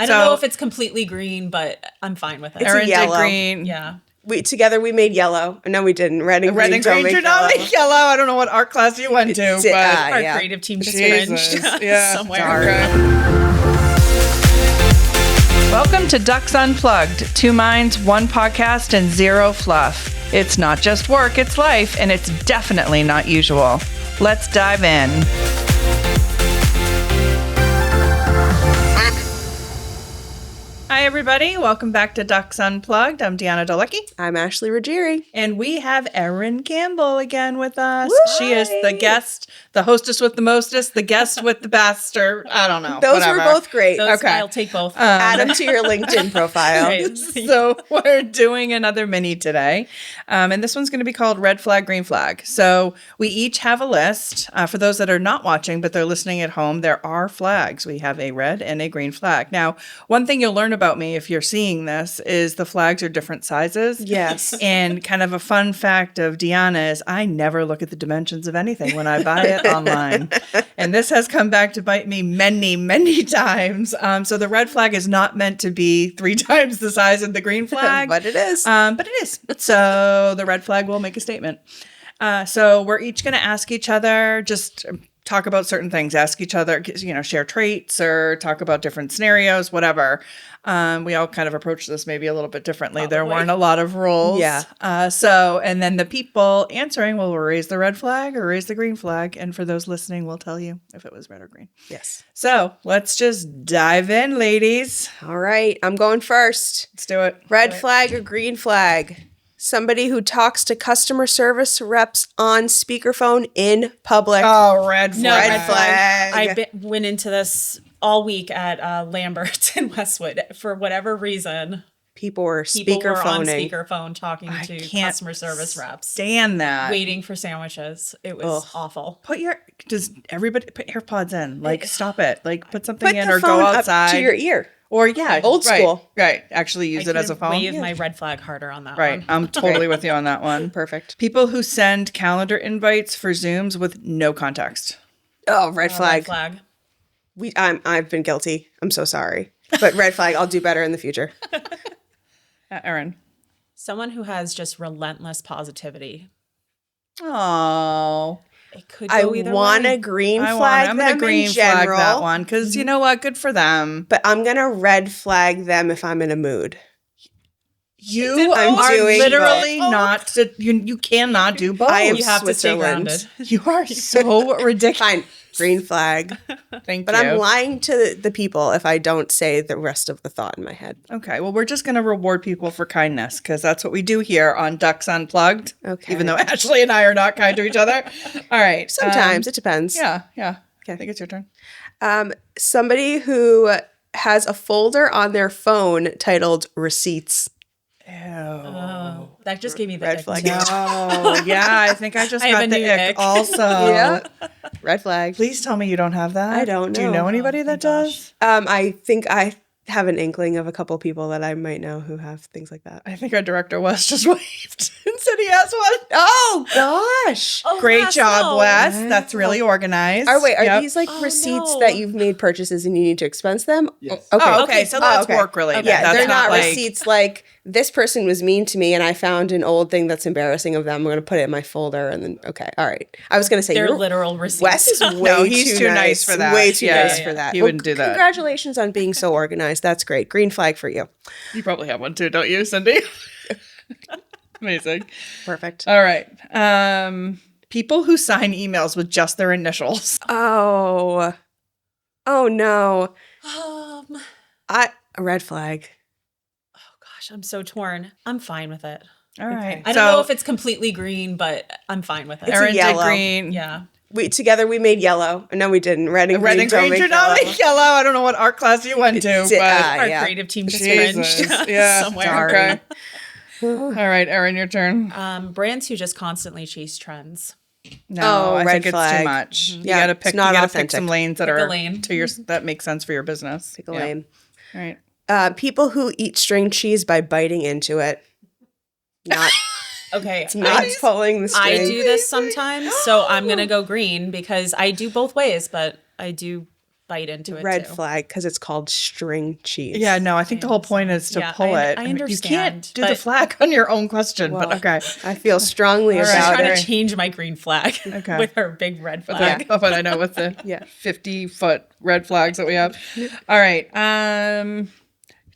I don't know if it's completely green, but I'm fine with it. It's Erin a yellow. did green. Yeah. Together we made yellow. No, we didn't. Red and green don't make do not make yellow. I don't know what art class you went to, but Our yeah. creative team just Jesus. cringed Yeah. somewhere. Welcome to Ducks Unplugged. 2 minds, 1 podcast, and 0 fluff. It's not just work, it's life, and it's definitely not usual. Let's dive in. Hi, everybody. Welcome back to Ducks Unplugged. I'm Deanna Dolecki. I'm Ashley Ruggieri. And we have Erin Campbell again with us. Woo! She is the guest, the hostess with the mostest, the guest with the best, or I don't know. Those whatever. were both great. Okay. I'll take both. Add them to your LinkedIn profile. Right. So we're doing another mini today. And this one's going to be called Red Flag, Green Flag. So we each have a list. For those that are not watching, but they're listening at home, there are flags. We have a red and a green flag. Now, one thing you'll learn about me if you're seeing this is the flags are different sizes. Yes. And kind of a fun fact of Deanna is I never look at the dimensions of anything when I buy it online. And this has come back to bite me many, many times. So the red flag is not meant to be 3 times the size of the green flag. But it is. But it is. So the red flag will make a statement. So we're each going to ask each other, just talk about certain things, ask each other, share traits or talk about different scenarios, whatever. We all kind of approach this maybe a little bit differently. Probably. There weren't a lot of rules. Yeah. And then the people answering will raise the red flag or raise the green flag. And for those listening, we'll tell you if it was red or green. Yes. So let's just dive in, ladies. All right. I'm going first. Let's do it. Red flag or green flag? Somebody who talks to customer service reps on speakerphone in public. Oh, red flag. No, red flag. I went into this all week at Lambert's in Westwood. For whatever reason, People were people were on speakerphoning. speakerphone talking I to can't customer service reps, Stand that. waiting for sandwiches. It was awful. Does everybody put AirPods in? Like, stop it. Like, put something Put in the or go phone up outside. to your ear. Or, yeah. Old right, school. Right. Actually use I it as a could've phone. waved my red flag harder on that Right. one. I'm totally with you on that one. Perfect. People who send calendar invites for Zooms with no context. Oh, red Red flag. flag. I've been guilty. I'm so sorry. But red flag, I'll do better in the future. Erin. Someone who has just relentless positivity. Oh. It could I go either want way. to green flag I'm them gonna green in flag general, that one because you know what? Good for them. but I'm going to red flag them if I'm in a mood. You I'm are doing literally both. not. You cannot do both. I am You have to stay Switzerland. grounded. You are so ridiculous. Fine, green flag. Thank But you. I'm lying to the people if I don't say the rest of the thought in my head. Okay, well, we're just going to reward people for kindness because that's what we do here on Ducks Unplugged. Okay. Even though Ashley and I are not kind to each other. All right. Sometimes it depends. Yeah. Okay. I think it's your turn. Somebody who has a folder on their phone titled receipts. Ew. Oh, that just gave me the Red ick. flag. No. Yeah, I think I just I have got a the new ick ick. also. Yeah. Red flag. Please tell me you don't have that. I don't Do you know. know anybody that does? I think I have an inkling of a couple people that I might know who have things like that. I think our director Wes just waved and said he has one. Oh gosh. Oh, Great Wes, job, no. Wes. That's really organized. Are Yep. these like Oh, receipts no. that you've made purchases and you need to expense them? Yes. Okay. Oh, okay. So that's okay. work related. Yeah, That's they're not like, receipts like this person was mean to me and I found an old thing that's embarrassing of them. I'm going to put it in my folder and then, okay. All right. I was going to say, They're you're- literal receipts. Wes is way No, he's too nice for that. Way too Yeah, nice yeah, for yeah. that. He wouldn't do that. Congratulations on being so organized. That's great. Green flag for you. You probably have one too, don't you, Cindy? Amazing. Perfect. All right. People who sign emails with just their initials. Oh no. Oh A red flag. gosh, I'm so torn. I'm fine with it. All right. I don't know if it's completely green, but I'm fine with it. It's a Erin did yellow. green. Yeah. Together we made yellow. No, we didn't. Red and green don't make do not yellow. make yellow. I don't know what art class you went to, but Our yeah. creative team just Jesus. cringed Yeah. somewhere. Okay. All right, Erin, your turn. Brands who just constantly chase trends. No, Oh, I red think it's flag. too much. You Yeah, gotta it's pick. not You gotta authentic. pick some lanes that Pick a are lane. to your that make sense for your business. Pick a Yeah. lane. All right. People who eat string cheese by biting into it. Not Okay. not pulling the string. I do this sometimes, so I'm going to go green because I do both ways, but I do bite into it Red too. flag because it's called string cheese. Yeah, no, I think the whole point is to Yeah, pull it. I You understand, can't do the but- flag on your own question, Well, but okay. I feel strongly All right. She's about trying it. to change my green flag Okay. with her big red But flag. but I know with the Yeah. 50-foot red flags that we have. All right.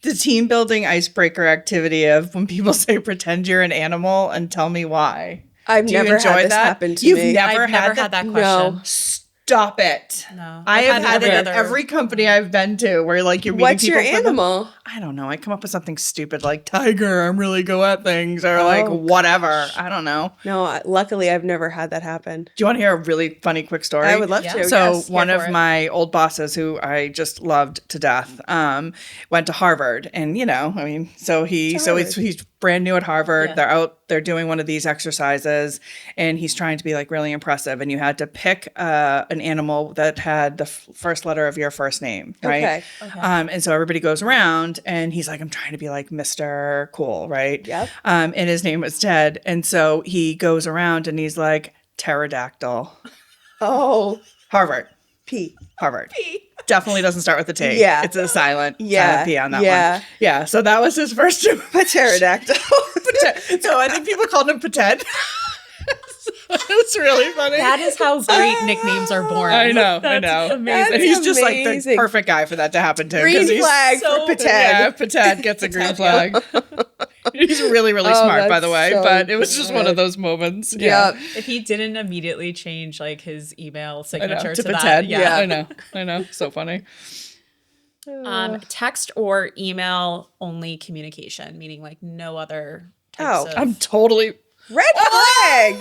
The team building icebreaker activity of when people say pretend you're an animal and tell me why. I've Do you never enjoy had this that? happen to You've me. never I've never had had that No. question. Stop it. No. I have had it every at other- every company I've been to where like you're meeting What's people your for the- animal? I don't know. I come up with something stupid like tiger, I'm really go at things or like Oh, whatever. I don't know. No, luckily I've never had that happen. Do you want to hear a really funny quick story? I would love Yeah. to. So yes. one here of for it. my old bosses, who I just loved to death, went to Harvard, and I mean, he's brand new at Harvard. Yeah. They're doing one of these exercises, and he's trying to be like really impressive. And you had to pick an animal that had the first letter of your first name, right? Okay. And so everybody goes around, and he's like, I'm trying to be like Mr. Cool, right? Yep. And his name was Ted, and so he goes around, and he's like pterodactyl. Oh, Harvard. P. Harvard. Definitely doesn't start with a T. Yeah. It's a silent Yeah. P on that Yeah. one. Yeah. So that was his first Pterodactyl. So I think people called him Pated. It's really funny. That is how great nicknames are born. I know. That's amazing. That's And he's just like the amazing. perfect guy for that to happen to. 'cause Green he's flag so- for Pated. Yeah, Pated gets a green flag. He's really, really Oh, smart, by that's the way. so But it was just one of good. those moments. Yep. If he didn't immediately change like his email I know. signature To to that, Pated. yeah. I know. So funny. Text or email only communication, meaning like no other types Oh, of. I'm totally Red flag.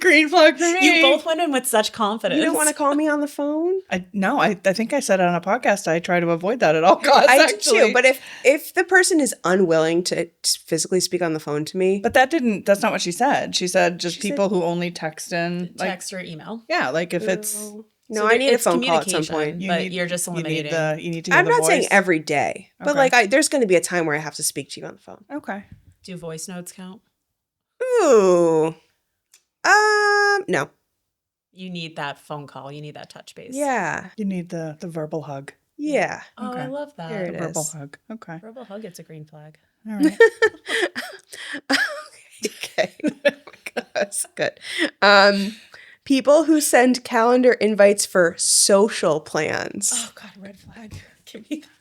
green flag for me. You both went in with such confidence. You don't want to call me on the phone? No, I think I said it on a podcast. I try to avoid that at all costs. I do actually. too. But if the person is unwilling to physically speak on the phone to me, But that's not what she said. She said just She people who only text in like text or email. yeah, like if it's no, So I need a it's phone call at some communication, point. but you're just eliminating. you need to hear I'm the not voice. saying every day, but Okay. like there's going to be a time where I have to speak to you on the phone. Okay. Do voice notes count? Ooh, no, You need that phone call. You need that touch base. yeah, You need the verbal hug. yeah. Oh, Okay. I love that. Here The it verbal is. hug. Okay. Verbal hug. It's a green flag. All right. Okay, oh my God, that's good. People who send calendar invites for social plans. Oh God, red flag.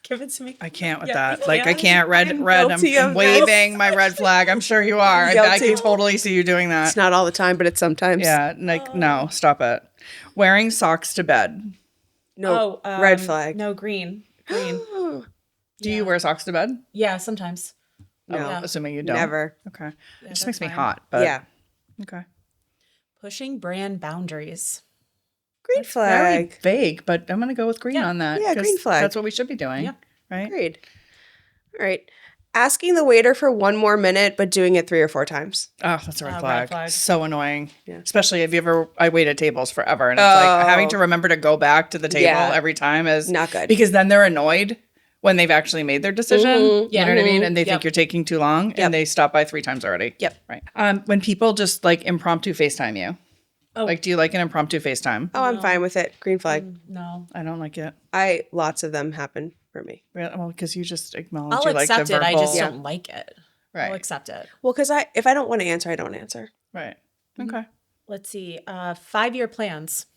Give it to me. I can't with Yeah, that. Like I yeah. can't red. I'm I'm guilty of waving my red flag. I'm sure you are. I Guilty. can totally see you doing that. It's not all the time, but it's sometimes. Yeah. Like no, stop it. Wearing socks to bed. No, Oh, red flag. No, green. Green. Do you wear socks to bed? Yeah, sometimes. No, Oh, Yeah. assuming you don't. never. Okay. It just that's makes me fine. hot. But Yeah, Okay. Pushing brand boundaries. green Very flag. vague, but I'm gonna go with green Yeah. on that. Yeah, 'cause green flag. That's what we should be doing. Yeah. Right. Agreed. All right. Asking the waiter for one more minute, but doing it 3 or 4 times. Oh, that's a red Red flag. flag. So annoying. Yeah. Especially if you ever, I waited tables forever and it's like having to remember to go back to the table Yeah. every time is Not good. because then they're annoyed when they've actually made their decision. Mhm. You know what I mean? And they think Yep. you're taking too long Yep. and they stop by 3 times already. Yep. Right. When people just like impromptu FaceTime you. Oh. Like, do you like an impromptu FaceTime? Oh, I'm fine with it. Green flag. No. I don't like it. Lots of them happen for me. Well, because you just acknowledge I'll you like the accept it. verbal. I just Yeah. don't like it. I'll Right. accept it. Well, because if I don't want to answer, I don't answer. Right. Mm-hmm. Okay. Let's see. 5-year plans.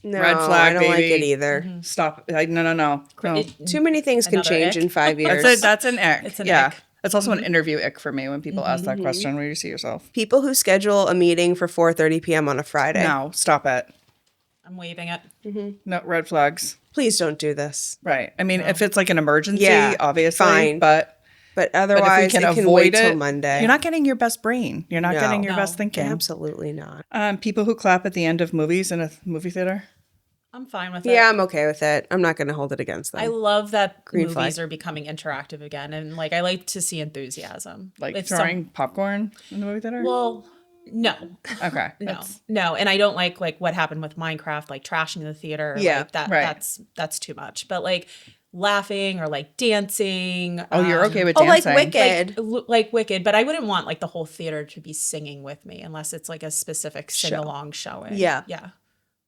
No, Red flag, I don't like baby. it either. Stop. Like, no. No. It- Too many things can Another change ick. in 5 years. That's an ick. It's an yeah. ick. That's also an interview ick for me when people ask that question. Where do you see yourself? People who schedule a meeting for 4:30 p.m. on a Friday. No, stop it. I'm waving it. No red flags. Please don't do this. Right. I mean, if it's like an emergency, Yeah, obviously, fine. but But if we otherwise, can it can avoid wait it, till Monday. you're not getting your best brain. You're not No. getting your No. best thinking. Absolutely not. People who clap at the end of movies in a movie theater. I'm fine with it. Yeah, I'm okay with it. I'm not going to hold it against them. I love that Green movies flag. are becoming interactive again, and like I like to see enthusiasm. Like If throwing popcorn in the movie theater? well, no, okay. no, no, and I don't like what happened with Minecraft, like trashing the theater. Yeah, like, that. right. That's too much. But like laughing or like dancing. Oh, you're okay with oh, like dancing. Wicked. Like Wicked, but I wouldn't want like the whole theater to be singing with me unless it's like a specific sing along showing. Yeah. yeah.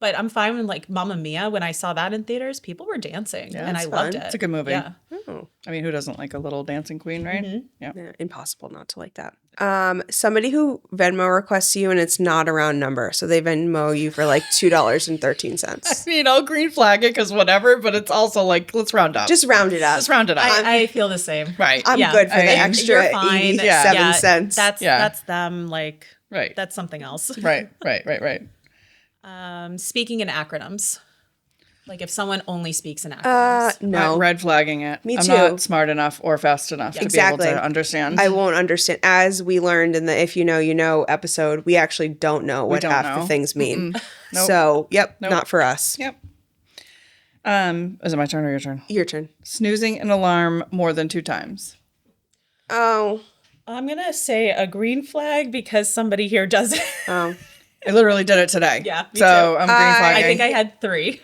But I'm fine with like Mamma Mia. When I saw that in theaters, people were dancing and I it's loved fun. it. It's a good movie. Yeah. Oh. I mean, who doesn't like a little dancing queen, right? Yeah. Yeah, impossible not to like that. Somebody who Venmo requests you and it's not a round number, so they Venmo you for like $2.13. I mean, I'll green flag it because whatever, but it's also like, let's round up. Just round it up. Let's round it up. I feel the same. right. I'm Yeah, good for I the mean, extra you're fine. 87 cents. That's them. Like right. that's something else. Right. Speaking in acronyms. Like if someone only speaks in acronyms. No. I'm red flagging it. Me I'm too. not smart enough or fast enough to Exactly. be able to understand. I won't understand. As we learned in the If You Know, You Know episode, we actually don't know what don't half know. the things mean. Nope. So, not for us. Yep. Is it my turn or your turn? Your turn. Snoozing an alarm more than 2 times. Oh. I'm gonna say a green flag because somebody here does it. Oh. I literally did it today. Yeah, me So too. I'm green flagging. I think I had 3.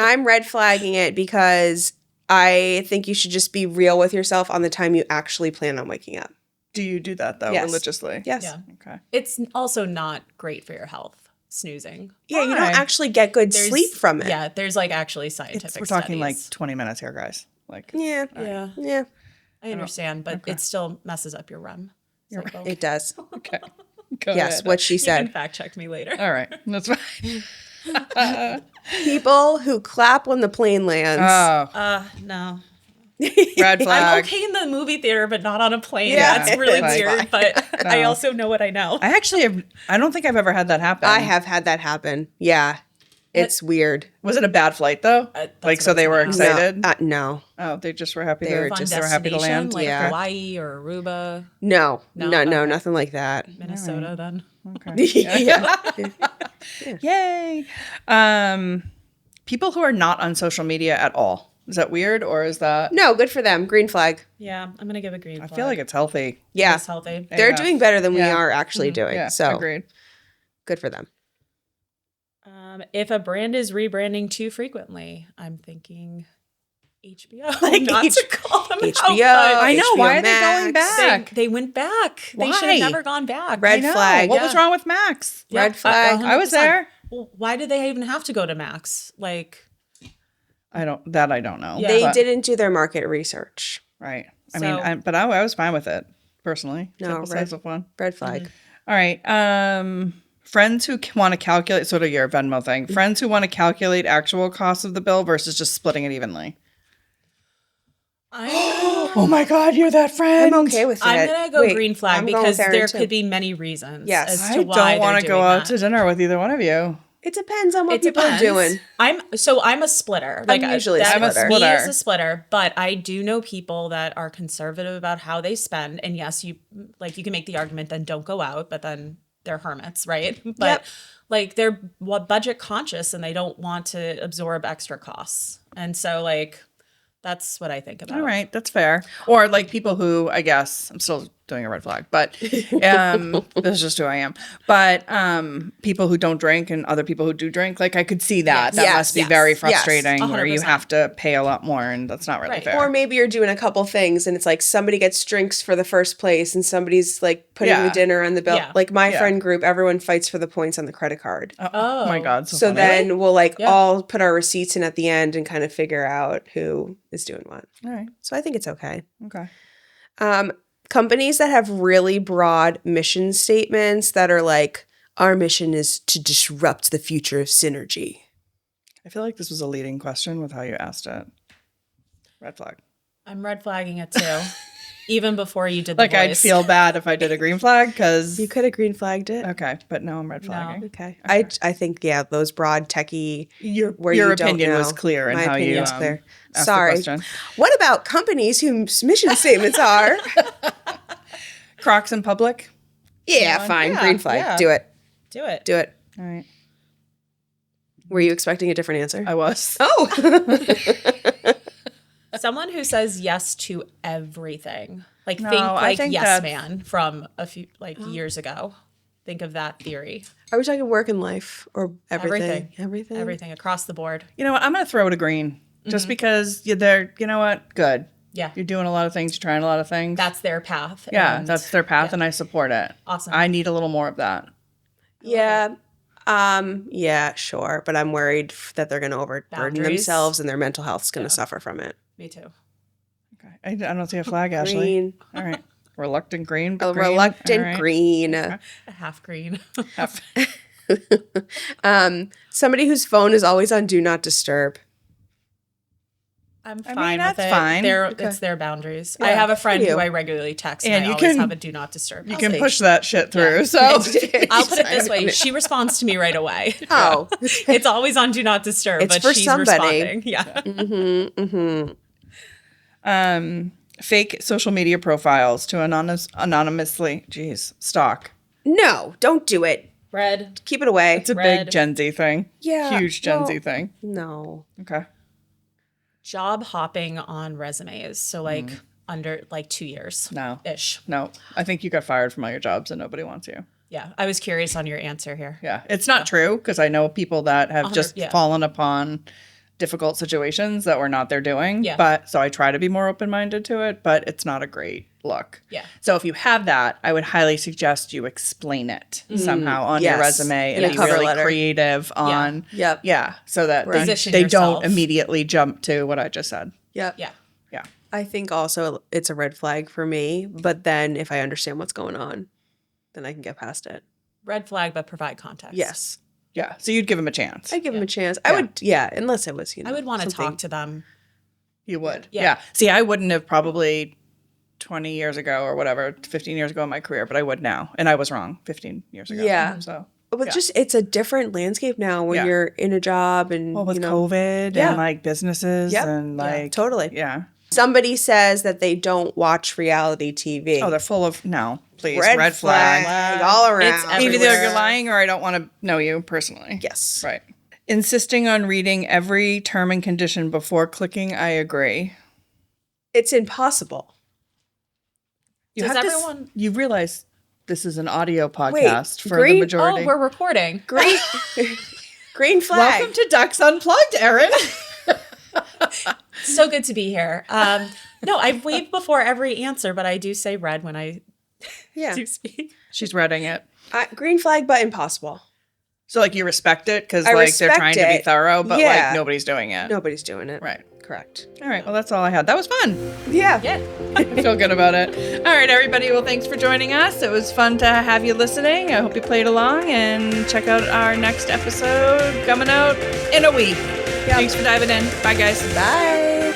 I'm red flagging it because I think you should just be real with yourself on the time you actually plan on waking up. Do you do that though, Yes. religiously? Yes. Yeah. Okay. It's also not great for your health, snoozing. Yeah, you Why? don't actually get good There's- sleep from it. Yeah, there's like actually scientific We're talking like studies. 20 minutes here, guys. Like, Yeah. Yeah, Yeah, I understand, but it still messes up your REM cycle. it does. okay. Go Yes, ahead. what she You can said. fact check me later. All right. That's fine. People who clap when the plane lands. Oh, No. red I'm flag. okay in the movie theater, but not on a plane. Yeah, That's really that's weird, but I No. also know what I know. I don't think I've ever had that happen. I have had that happen. Yeah. It's weird. Was it a bad flight though? That's Like, so what they it's were about. excited? No. Oh, they just were happy. They were Fun just- they were happy to destination, land. like Yeah. Hawaii or Aruba, No. No? No, Okay. nothing like that. Minnesota. Then Yeah. Yay. People who are not on social media at all. Is that weird or is that? No, good for them. Green flag. yeah, I'm gonna give a green. I feel like it's healthy. Yeah. It's healthy. They're Yeah. doing better than we Yeah. are actually doing. Yeah, So agreed. good for them. If a brand is rebranding too frequently, I'm thinking HBO. Like not H- to call them HBO. out, I know. HBO Why are they going Max. back? they went back. They should Why? have never gone back. Red I know. flag. What was wrong with Max? Yeah, Red flag. I was 100%. there. Well, why did they even have to go to Max? Like, I don't know. Yeah. They but- didn't do their market research. Right. I So- mean, but I was fine with it personally. No, Simple red- size of one. Red flag. All right. Friends who want to calculate sort of your Venmo thing. Friends who want to calculate actual costs of the bill versus just splitting it evenly. Oh my God, you're that friend. I'm okay with it. I'm gonna go Wait, green flag I'm going because with Erin, there too. could be many reasons. Yes. as I to why don't want to go out to that. dinner with either one of you. It depends on what It people depends. are doing. I'm a splitter. I'm usually a that- splitter. Me Splitter. as a splitter, but I do know people that are conservative about how they spend. And yes, you can make the argument then don't go out, but then they're hermits, right? But Yep. like they're budget conscious and they don't want to absorb extra costs. And so like that's what I think about. All right, that's fair. Or like people who, I guess, I'm still doing a red flag, but this is just who I am. But people who don't drink and other people who do drink, like I could see that. That Yes, must be yes, very yes, frustrating where you 100%. have to pay a lot more and that's not really Right. fair. Or maybe you're doing a couple things and it's like somebody gets drinks for the first place and somebody's like putting Yeah. the dinner on the bill. Yeah. Like my Yeah. friend group, everyone fights for the points on the credit card. Oh my God. So funny. then we'll like Yeah. all put our receipts in at the end and kind of figure out who is doing what. All right. So I think it's okay. Okay. Companies that have really broad mission statements that are like, our mission is to disrupt the future of synergy. I feel like this was a leading question with how you asked it. Red flag. I'm red flagging it too. Even before you did the Like I'd voice. feel bad if I did a green flag because You could have green flagged it. okay, but no, I'm red flagging. Okay. I think, yeah, those broad techie Your where your you don't opinion was know. clear in My how you opinion was clear. asked Sorry. the question. What about companies whose mission statements are? Crocs in public. Yeah, fine. Yeah, Green flag. yeah. Do it. Do it. Do it. All right. Were you expecting a different answer? I was. Oh. Someone who says yes to everything. Like No, think I like think Yes that's- Man from a few years ago. Think of that theory. Are we talking work and life or everything? Everything. Everything across the board. You know what? I'm going to throw it a green just because you're there. You know what? Good. Yeah. You're doing a lot of things. You're trying a lot of things. That's their path. yeah, and that's their path, and I support it. Awesome. I need a little more of that. Yeah. Yeah, sure. But I'm worried that they're going to overburden Boundaries. themselves and their mental health's going to suffer from it. Me too. Okay. I don't see a flag, Ashley. Green. All right. Reluctant green. A But green. reluctant All right. green. A half green. Somebody whose phone is always on Do Not Disturb. I'm I mean, fine that's with it. fine. It's their boundaries. I Yeah, have a friend you. who I regularly text, And and I you always can- have a do not disturb. You can push that shit through. Yeah. So I'll put it this way: she responds to me right away. Oh. It's always on do not disturb, It's but for she's somebody. responding. Yeah. fake social media profiles to anonymously, stalk. No, don't do it. Red. Keep it away. It's a Red. big Gen Z thing. Yeah, Huge Gen well- Z thing. No. Okay. Job hopping on resumes. So like under like 2 years. No. Ish. No. I think you got fired from all your jobs and nobody wants you. Yeah. I was curious on your answer here. Yeah. It's not true because I know people that have just yeah. fallen upon difficult situations that were not their doing. Yeah. But so I try to be more open-minded to it, but it's not a great look. Yeah. So if you have that, I would highly suggest you explain it somehow on your Yes. resume In and a be cover really letter. creative on Yep. yeah, so that Position they yourself. don't immediately jump to what I just said. Yep. Yeah. Yeah. I think also it's a red flag for me, but then if I understand what's going on, then I can get past it. Red flag, but provide context. Yes. Yeah. So you'd give them a chance. I'd give him a chance. I would, unless it was, I would want to something- talk to them. You would. Yeah. Yeah. See, I wouldn't have probably 20 years ago or whatever, 15 years ago in my career, but I would now. And I was wrong 15 years ago. Yeah. So, But just, it's a different landscape now when Yeah. you're in a job and, well, with you know, COVID Yeah. and like businesses Yep. and like, totally. yeah. Somebody says that they don't watch reality TV. Oh, they're full of, no, please. red flag all around. It's Either everywhere. you're lying or I don't want to know you personally. Yes. Right. Insisting on reading every term and condition before clicking I agree. It's impossible. You Does have to everyone- you realize this is an audio podcast for green- the majority. Oh, we're recording. Green, green flag. Welcome to Ducks Unplugged, Erin. So good to be here. No, I've waved before every answer, but I do say red when I Yeah. do speak. She's reading it. Green flag, but impossible. So like you respect it because I like they're respect trying to be it. thorough, but Yeah. like nobody's doing it. Nobody's doing it. Right. Correct. All right. Well, that's all I had. That was fun. Yeah. Yeah. I feel good about it. All right, everybody. Well, thanks for joining us. It was fun to have you listening. I hope you played along and check out our next episode coming out in a week. Thanks for diving in. Bye, guys. Bye.